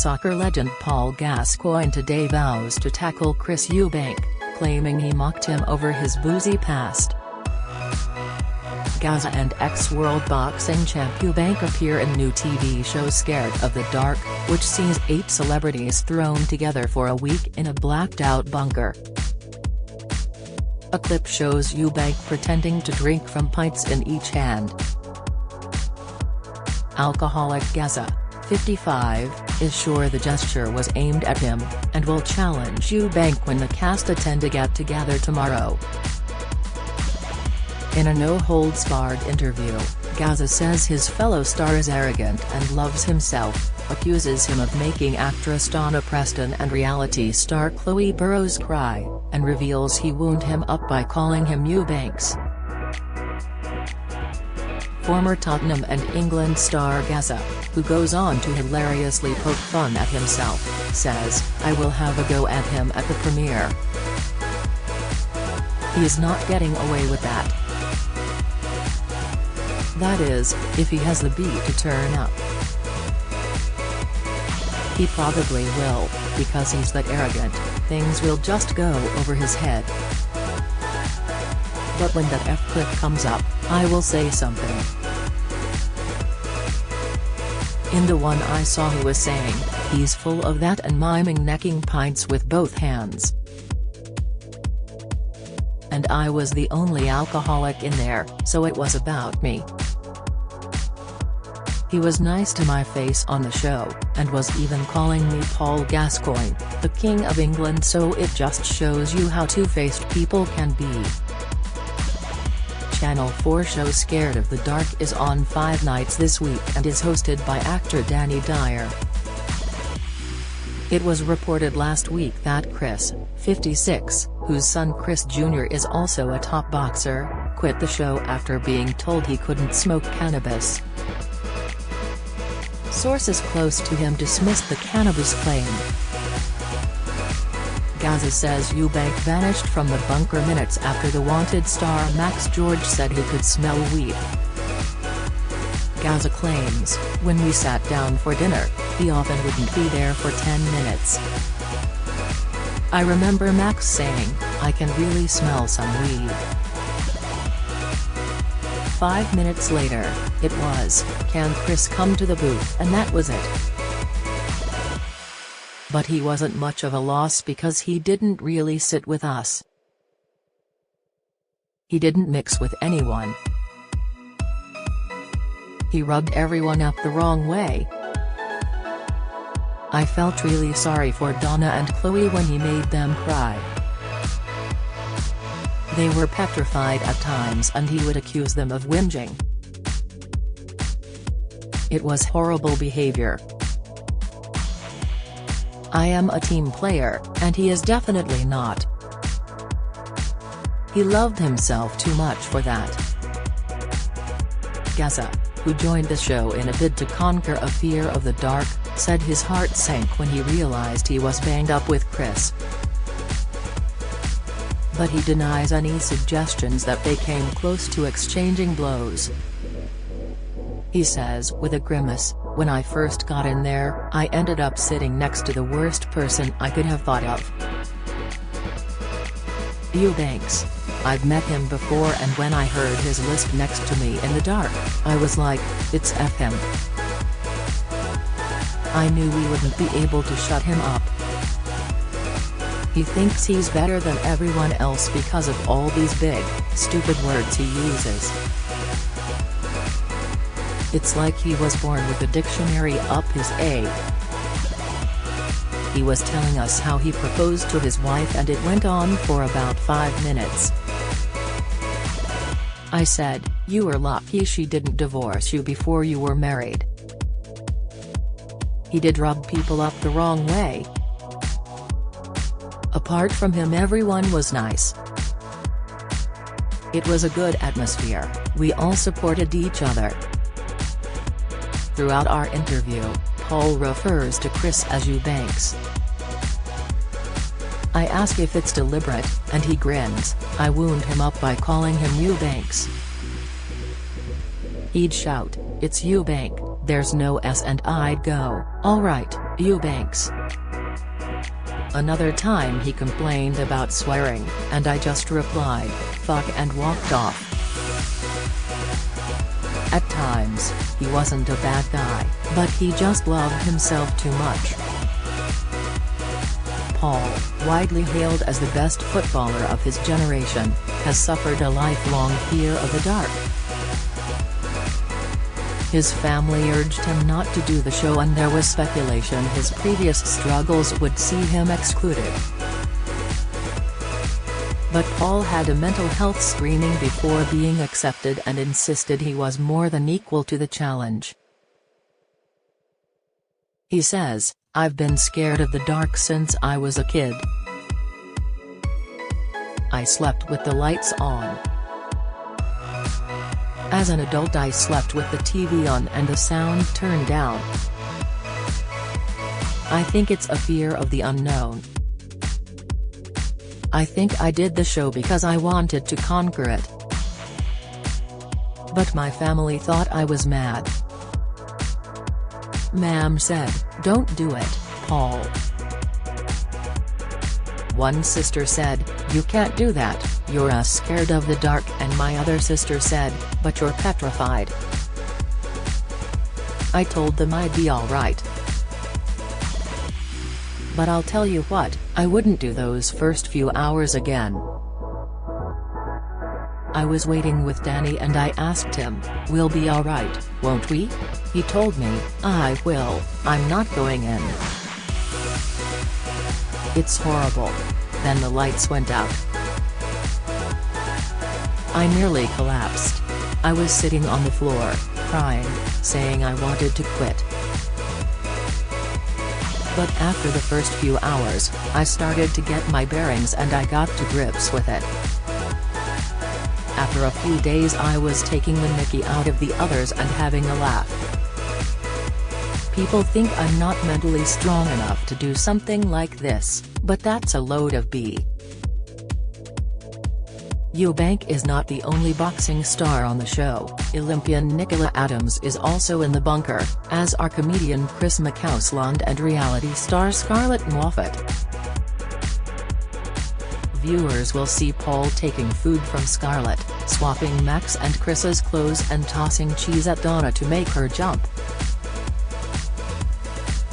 soccer legend Paul Gascoigne today vows to tackle Chris Eubank, claiming he mocked him over his boozy past. Gaza and ex-world boxing champ Eubank appear in new TV show Scared of the Dark, which sees 8 celebrities thrown together for a week in a blacked-out bunker. A clip shows Eubank pretending to drink from pints in each hand. Alcoholic Gaza, 55, is sure the gesture was aimed at him, and will challenge Eubank when the cast attend a get-together tomorrow. In a no-holds-barred interview, Gaza says his fellow star is arrogant and loves himself, accuses him of making actress Donna Preston and reality star Chloe Burrows cry, and reveals he wound him up by calling him Eubanks. Former Tottenham and England star Gaza, who goes on to hilariously poke fun at himself, says, "I will have a go at him at the premiere. He is not getting away with that. That is, if he has the beat to turn up. He probably will, because he's that arrogant, things will just go over his head. But when that F-clip comes up, I will say something." In the one I saw he was saying, "He's full of that and miming necking pints with both hands. And I was the only alcoholic in there, so it was about me. He was nice to my face on the show, and was even calling me Paul Gascoigne, the King of England, so it just shows you how two-faced people can be." Channel 4 show Scared of the Dark is on 5 nights this week and is hosted by actor Danny Dyer. It was reported last week that Chris, 56, whose son Chris Jr. is also a top boxer, quit the show after being told he couldn't smoke cannabis. Sources close to him dismissed the cannabis claim. Gaza says Eubank vanished from the bunker minutes after the Wanted star Max George said he could smell weed. Gaza claims, "When we sat down for dinner, he often wouldn't be there for 10 minutes. I remember Max saying, 'I can really smell some weed.' 5 minutes later, it was, 'Can Chris come to the booth?' and that was it. But he wasn't much of a loss because he didn't really sit with us. He didn't mix with anyone. He rubbed everyone up the wrong way. I felt really sorry for Donna and Chloe when he made them cry. They were petrified at times and he would accuse them of whinging. It was horrible behavior. I am a team player, and he is definitely not. He loved himself too much for that." Gaza, who joined the show in a bid to conquer a fear of the dark, said his heart sank when he realized he was banged up with Chris. But he denies any suggestions that they came close to exchanging blows. He says with a grimace, "When I first got in there, I ended up sitting next to the worst person I could have thought of. Eubanks. I've met him before, and when I heard his list next to me in the dark, I was like, it's F him. I knew we wouldn't be able to shut him up. He thinks he's better than everyone else because of all these big, stupid words he uses. It's like he was born with a dictionary up his A." He was telling us how he proposed to his wife and it went on for about 5 minutes. I said, "You were lucky she didn't divorce you before you were married." He did rub people up the wrong way. Apart from him, everyone was nice. It was a good atmosphere, we all supported each other." Throughout our interview, Paul refers to Chris as Eubanks. I ask if it's deliberate, and he grins. I wound him up by calling him Eubanks. He'd shout, "It's Eubank." There's no S and I'd go, alright, Eubanks. Another time he complained about swearing, and I just replied, fuck, and walked off. At times, he wasn't a bad guy, but he just loved himself too much. Paul, widely hailed as the best footballer of his generation, has suffered a lifelong fear of the dark. His family urged him not to do the show, and there was speculation his previous struggles would see him excluded. But Paul had a mental health screening before being accepted and insisted he was more than equal to the challenge. He says, "I've been scared of the dark since I was a kid. I slept with the lights on. As an adult I slept with the TV on and the sound turned down. I think it's a fear of the unknown. I think I did the show because I wanted to conquer it. But my family thought I was mad. Ma'am said, don't do it, Paul. One sister said, you can't do that, you're scared of the dark, and my other sister said, but you're petrified. I told them I'd be alright. But I'll tell you what, I wouldn't do those first few hours again. I was waiting with Danny and I asked him, we'll be alright, won't we? He told me, I will, I'm not going in. It's horrible. Then the lights went out. I nearly collapsed. I was sitting on the floor, crying, saying I wanted to quit. But after the first few hours, I started to get my bearings and I got to grips with it. After a few days I was taking the mickey out of the others and having a laugh. People think I'm not mentally strong enough to do something like this, but that's a load of B. Eubank is not the only boxing star on the show. Olympian Nicola Adams is also in the bunker, as are comedian Chris McCausland and reality star Scarlett Moffat. Viewers will see Paul taking food from Scarlett, swapping Max and Chris's clothes and tossing cheese at Donna to make her jump.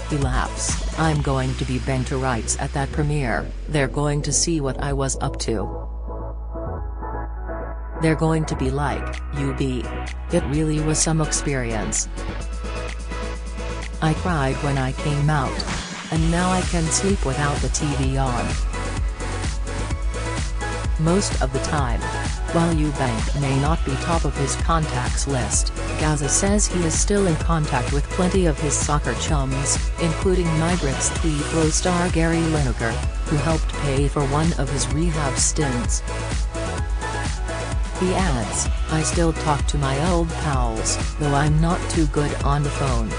He laughs, I'm going to be banged to rights at that premiere, they're going to see what I was up to. They're going to be like, UB. It really was some experience. I cried when I came out. And now I can sleep without the TV on. Most of the time. While Eubank may not be top of his contacts list, Gaza says he is still in contact with plenty of his soccer chums, including Migrants Tweed Pro star Gary Lineker, who helped pay for one of his rehab stints. He adds, I still talk to my old pals, though I'm not too good on the phone.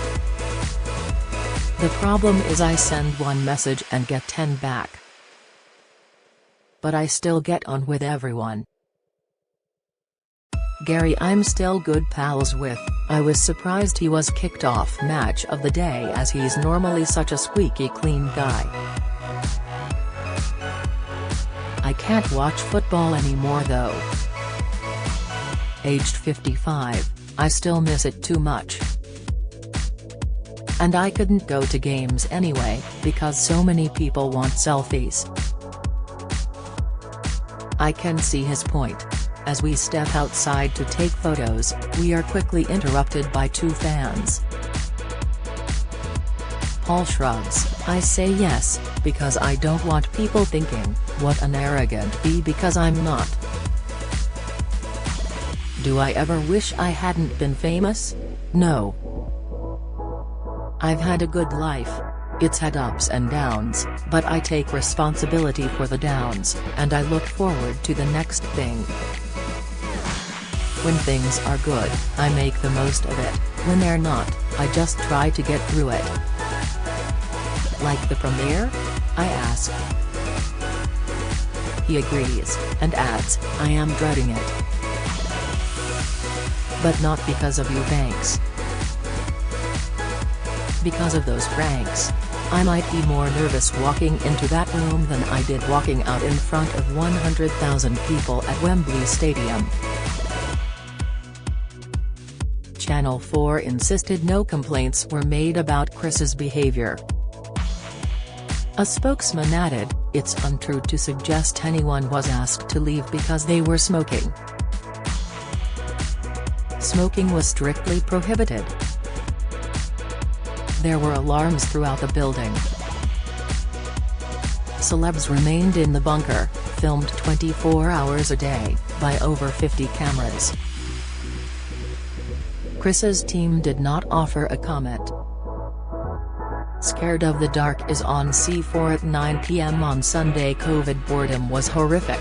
The problem is I send one message and get 10 back. But I still get on with everyone. Gary I'm still good pals with. I was surprised he was kicked off Match of the Day as he's normally such a squeaky clean guy. I can't watch football anymore though. Aged 55, I still miss it too much. And I couldn't go to games anyway, because so many people want selfies. I can see his point. As we step outside to take photos, we are quickly interrupted by two fans. Paul shrugs, I say yes, because I don't want people thinking, what an arrogant B because I'm not. Do I ever wish I hadn't been famous? No. I've had a good life. It's had ups and downs, but I take responsibility for the downs, and I look forward to the next thing. When things are good, I make the most of it, when they're not, I just try to get through it. Like the premiere? I ask. He agrees, and adds, I am dreading it. But not because of Eubanks. Because of those pranks, I might be more nervous walking into that room than I did walking out in front of 100,000 people at Wembley Stadium. Channel 4 insisted no complaints were made about Chris's behavior. A spokesman added, "It's untrue to suggest anyone was asked to leave because they were smoking. Smoking was strictly prohibited. There were alarms throughout the building. Celebs remained in the bunker, filmed 24 hours a day, by over 50 cameras." Chris's team did not offer a comment. Scared of the Dark is on C4 at 9 p.m. on Sunday. COVID boredom was horrific.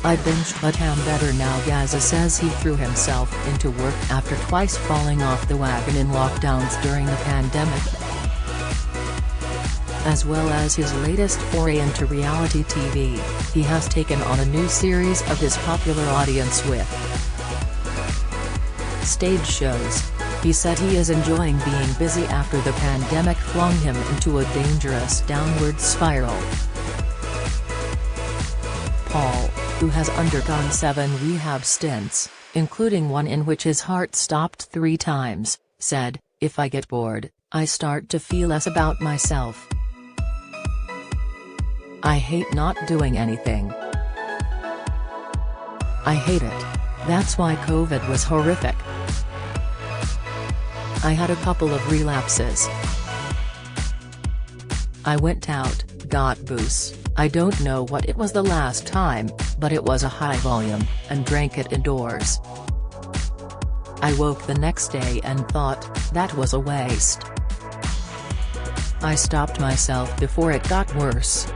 "I binged but am better now." Gaza says he threw himself into work after twice falling off the wagon in lockdowns during the pandemic. As well as his latest foray into reality TV, he has taken on a new series of his popular audience with stage shows. He said he is enjoying being busy after the pandemic flung him into a dangerous downward spiral. Paul, who has undergone 7 rehab stints, including one in which his heart stopped 3 times, said, "If I get bored, I start to feel less about myself. I hate not doing anything. I hate it. That's why COVID was horrific. I had a couple of relapses. I went out, got booze, I don't know what it was the last time, but it was a high volume, and drank it indoors. I woke the next day and thought, that was a waste. I stopped myself before it got worse.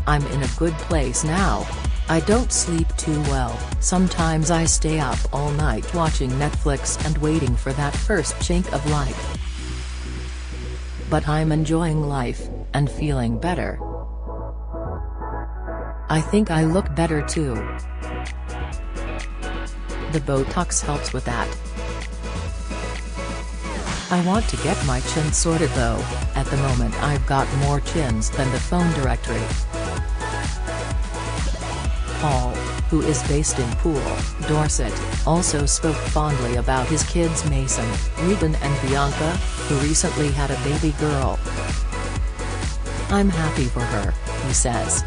I'm in a good place now. I don't sleep too well, sometimes I stay up all night watching Netflix and waiting for that first chink of light. But I'm enjoying life, and feeling better. I think I look better too. The Botox helps with that. I want to get my chin sorted though, at the moment I've got more chins than the phone directory." Paul, who is based in Poole, Dorset, also spoke fondly about his kids Mason, Regan and Bianca, who recently had a baby girl. "I'm happy for her," he says.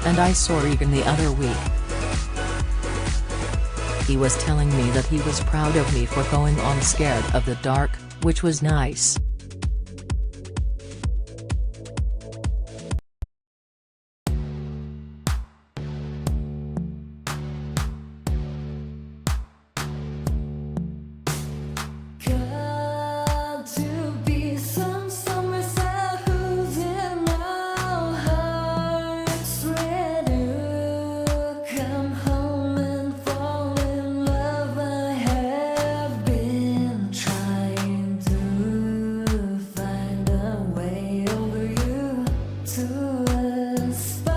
"And I saw Regan the other week. He was telling me that he was proud of me for going on Scared of the Dark, which was nice." To us.